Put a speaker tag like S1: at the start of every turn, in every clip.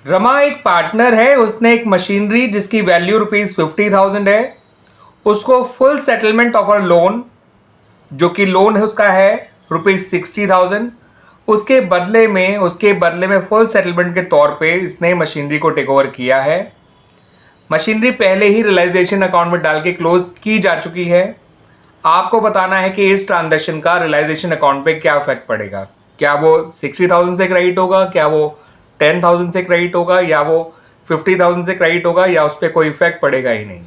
S1: रमा एक पार्टनर है, उसने एक मशीनरी जिसकी वैल्यू ₹50,000 है, उसको full settlement of a loan, जो कि लोन है उसका है ₹60,000। उसके बदले में फुल सेटलमेंट के तौर पे इसने मशीनरी को टेक ओवर किया है। मशीनरी पहले ही रियलाइजेशन अकाउंट में डाल के क्लोज की जा चुकी है। आपको बताना है कि इस ट्रांजैक्शन का रियलाइजेशन अकाउंट पे क्या इफेक्ट पड़ेगा। क्या वो 60,000 से क्रेडिट होगा, क्या वो 10,000 से क्रेडिट होगा, या वो 50,000 से क्रेडिट होगा, या उस पर कोई इफेक्ट पड़ेगा ही नहीं।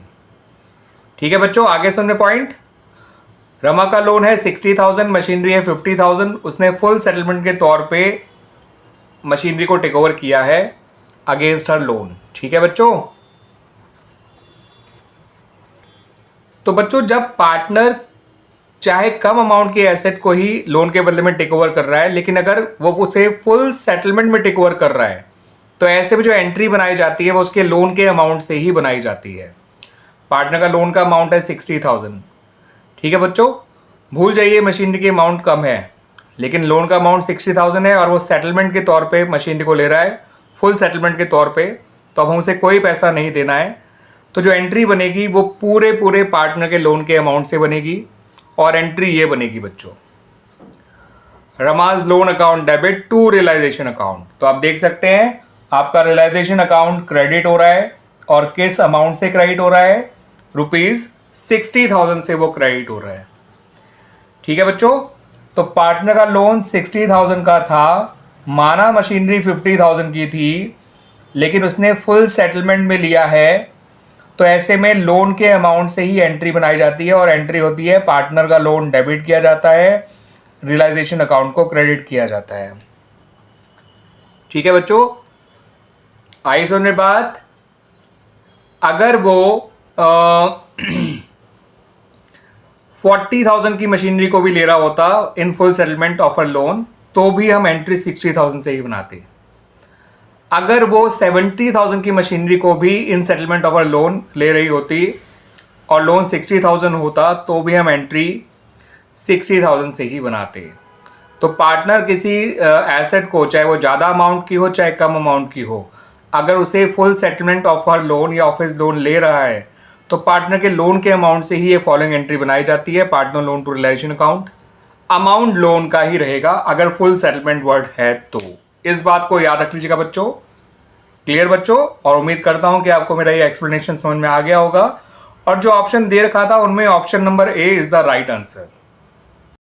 S1: ठीक है बच्चों, आगे सुनने पॉइंट। रमा का लोन है 60,000, मशीनरी है 50,000। उसने फुल सेटलमेंट के तौर पे मशीनरी को टेक ओवर किया है अगेंस्ट हर लोन। ठीक है बच्चों। तो बच्चों, जब पार्टनर चाहे कम अमाउंट के एसेट को ही लोन के बदले में टेक ओवर कर रहा है, लेकिन अगर वो उसे फुल सेटलमेंट में टेक ओवर कर रहा है, तो ऐसे में जो एंट्री बनाई जाती है वो उसके लोन के अमाउंट से ही बनाई जाती है। पार्टनर का लोन का अमाउंट है 60,000। ठीक है बच्चों, भूल जाइए मशीनरी की अमाउंट कम है, लेकिन लोन का अमाउंट 60,000 है और वो सेटलमेंट के तौर पे मशीनरी को ले रहा है, फुल सेटलमेंट के तौर पे। तो अब हम उसे कोई पैसा नहीं देना है। तो जो एंट्री बनेगी वो पूरे पार्टनर के लोन के अमाउंट से बनेगी, और एंट्री ये बनेगी बच्चों, रमाज loan account debit to realisation account. तो आप देख सकते हैं आपका रियलाइजेशन अकाउंट क्रेडिट हो रहा है, और किस अमाउंट से क्रेडिट हो रहा है? ₹60,000 से वो क्रेडिट हो रहा है। ठीक है बच्चों। तो पार्टनर का लोन 60,000 का था, माना मशीनरी 50,000 की थी, लेकिन उसने फुल सेटलमेंट में लिया है। तो ऐसे में लोन के अमाउंट से ही एंट्री बनाई जाती है, और एंट्री होती है पार्टनर का लोन डेबिट किया जाता है, रियलाइजेशन अकाउंट को क्रेडिट किया जाता है। ठीक है बच्चों, आई सुनने बात। अगर वो 40,000 की मशीनरी को भी ले रहा होता in full settlement of a loan, तो भी हम एंट्री 60,000 से ही बनाते। अगर वो 70,000 की मशीनरी को भी इन सेटलमेंट ऑफ अ लोन ले रही होती और लोन 60,000 होता, तो भी हम एंट्री 60,000 से ही बनाते। तो पार्टनर किसी एसेट को, चाहे वो ज़्यादा अमाउंट की हो चाहे कम अमाउंट की हो, अगर उसे full settlement of her loan या ऑफिस लोन ले रहा है, तो पार्टनर के लोन के अमाउंट से ही ये फॉलोइंग एंट्री बनाई जाती है, partner loan to realisation account. Amount loan का ही रहेगा अगर फुल सेटलमेंट वर्ड है तो। इस बात को याद रख लीजिएगा बच्चों। क्लियर बच्चों? और उम्मीद करता हूं कि आपको मेरा ये एक्सप्लेनेशन समझ में आ गया होगा, और जो ऑप्शन दे रखा था उनमें option number A is the right answer.